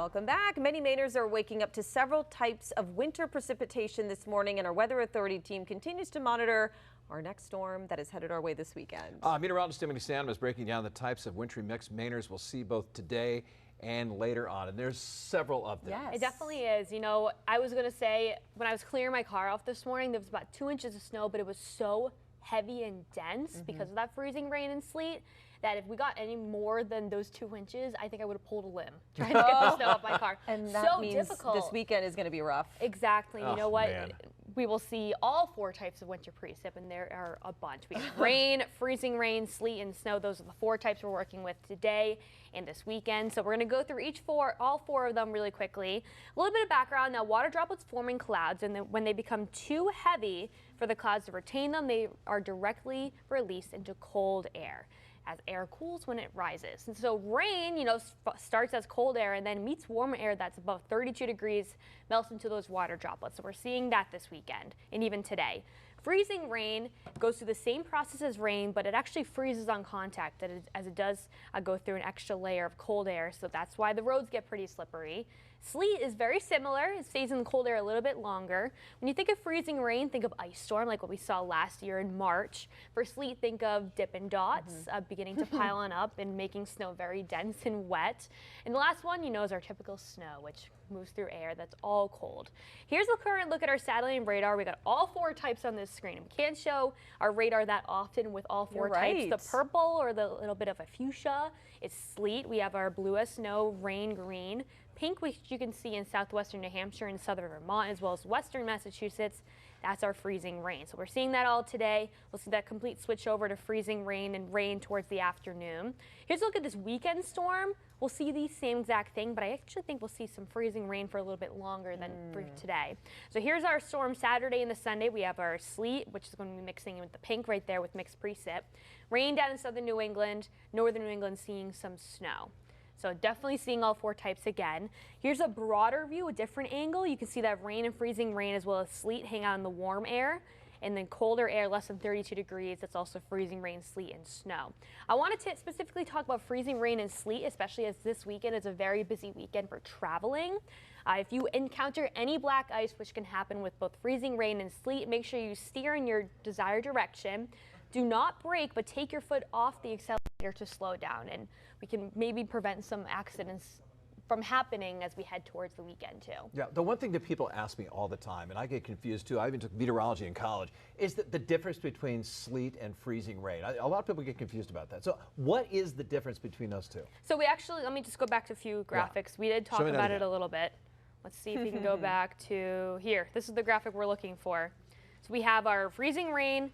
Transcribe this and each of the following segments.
Welcome back. Many Mainers are waking up to several types of winter precipitation this morning, and our Weather Authority team continues to monitor our next storm that is headed our way this weekend. Meteorologist Timothy Sandham is breaking down the types of wintry mix Mainers will see both today and later on, and there's several of them. Yes. It definitely is. You know, I was going to say, when I was clearing my car off this morning, there was about 2 inches of snow, but it was so heavy and dense because of that freezing rain and sleet that if we got any more than those 2 inches, I think I would have pulled a limb trying to get the snow off my car. And that so means difficult. this weekend is going to be rough. Exactly. You know what? Man. We will see all 4 types of winter precip, and there are a bunch. We have rain, freezing rain, sleet, and snow. Those are the 4 types we're working with today and this weekend. So we're going to go through all 4 of them really quickly. A little bit of background. Now, water droplets form in clouds, and then when they become too heavy for the clouds to retain them, they are directly released into cold air as air cools when it rises. And so rain, you know, starts as cold air and then meets warm air that's above 32 degrees, melts into those water droplets. So we're seeing that this weekend and even today. Freezing rain goes through the same process as rain, but it actually freezes on contact as it does go through an extra layer of cold air. So that's why the roads get pretty slippery. Sleet is very similar. It stays in the cold air a little bit longer. When you think of freezing rain, think of ice storm like what we saw last year in March. For sleet, think of Dippin' Dots beginning to pile on up and making snow very dense and wet. And the last one, you know, is our typical snow, which moves through air that's all cold. Here's a current look at our satellite and radar. We got all 4 types on this screen. We can't show our radar that often with all 4 types. The purple or the little bit of a fuchsia is sleet. We have our blue as snow, rain, green. Pink, which you can see in southwestern New Hampshire and southern Vermont, as well as western Massachusetts. That's our freezing rain. So we're seeing that all today. We'll see that complete switch over to freezing rain and rain towards the afternoon. Here's a look at this weekend storm. We'll see the same exact thing, but I actually think we'll see some freezing rain for a little bit longer than for today. So here's our storm Saturday and the Sunday. We have our sleet, which is going to be mixing with the pink right there with mixed precip. Rain down in southern New England, northern New England seeing some snow. So definitely seeing all 4 types again. Here's a broader view, a different angle. You can see that rain and freezing rain as well as sleet hang out in the warm air. And then colder air, less than 32 degrees, that's also freezing rain, sleet, and snow. I wanted to specifically talk about freezing rain and sleet, especially as this weekend is a very busy weekend for traveling. If you encounter any black ice, which can happen with both freezing rain and sleet, make sure you steer in your desired direction. Do not brake, but take your foot off the accelerator to slow down, and we can maybe prevent some accidents from happening as we head towards the weekend too. Yeah, the one thing that people ask me all the time, and I get confused too, I even took meteorology in college, is that the difference between sleet and freezing rain. A lot of people get confused about that. So what is the difference between those 2? So we actually, let me just go back to a few graphics. We did talk about it a little bit. Let's see if we can go back to here. This is the graphic we're looking for. So we have our freezing rain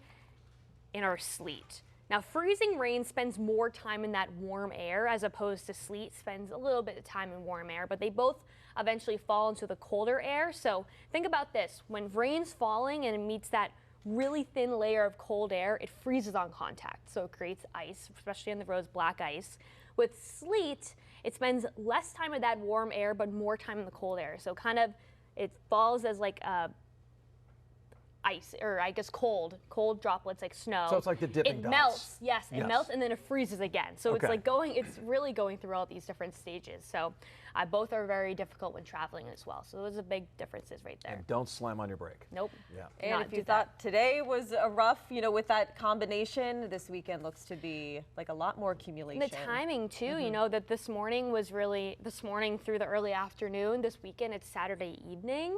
and our sleet. Now, freezing rain spends more time in that warm air as opposed to sleet spends a little bit of time in warm air, but they both eventually fall into the colder air. So think about this. When rain's falling and it meets that really thin layer of cold air, it freezes on contact. So it creates ice, especially on the roads, black ice. With sleet, it spends less time in that warm air, but more time in the cold air. So kind of it falls as like ice, or I guess cold droplets like snow. So it's like the Dippin' Dots. It melts, yes, it melts and then it freezes again. So it's like it's really going through all these different stages. So both are very difficult when traveling as well. So those are big differences right there. And don't slam on your brake. Nope. Yeah. And if you thought today was a rough, you know, with that combination, this weekend looks to be like a lot more accumulation. And the timing too, you know, that this morning was really, this morning through the early afternoon, this weekend it's Saturday evening.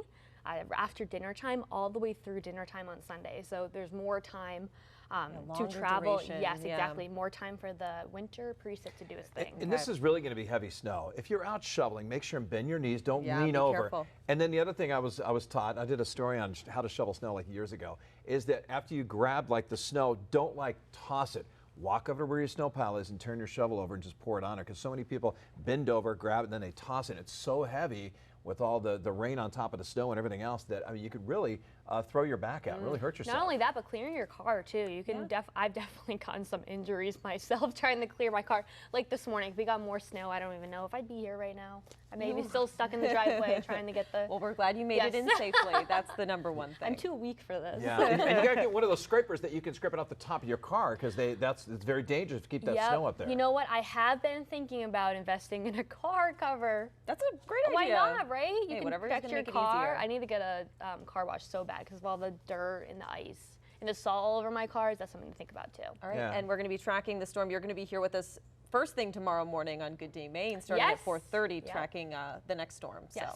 After dinner time all the way through dinner time on Sunday. So there's more time to travel. Duration, yes, exactly. More time for the winter precip to do its thing. And this is really going to be heavy snow. If you're out shoveling, make sure and bend your knees. Don't lean be over. Careful. And then the other thing I was taught, I did a story on how to shovel snow like years ago, is that after you grab like the snow, don't like toss it. Walk over where your snow pile is and turn your shovel over and just pour it on there, because so many people bend over, grab it, and then they toss it. It's so heavy with all the rain on top of the snow and everything else that, I mean, you could really throw your back out, really hurt yourself. Not only that, but clearing your car too. You can I've definitely gotten some injuries myself trying to clear my car. Like this morning, if we got more snow, I don't even know if I'd be here right now. I may be still stuck in the driveway trying to get the. Well, we're glad you made it in safely. That's the number one thing. I'm too weak for this. Yeah, and you got to get one of those scrapers that you can scrape it off the top of your car because it's very dangerous to keep that snow up there. You know what? I have been thinking about investing in a car cover. That's a great idea. Why not, right? You Hey, can whatever's protect gonna your make it car. easier. I need to get a car wash so bad because of all the dirt and the ice and the salt all over my cars. That's something to think about too. All right, Yeah. and we're going to be tracking the storm. You're going to be here with us first thing tomorrow morning on Good Day Maine, starting at 4:30, tracking the next storm. Yes,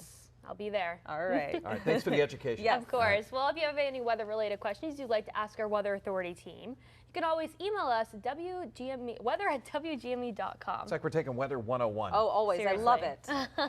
So. I'll be there. All right. All right, thanks for the education. Yes. Of course. Well, if you have any weather-related questions you'd like to ask our Weather Authority team, you can always email us at weather@wgme.com. It's like we're taking Weather 101. Oh, always. I love Seriously. it.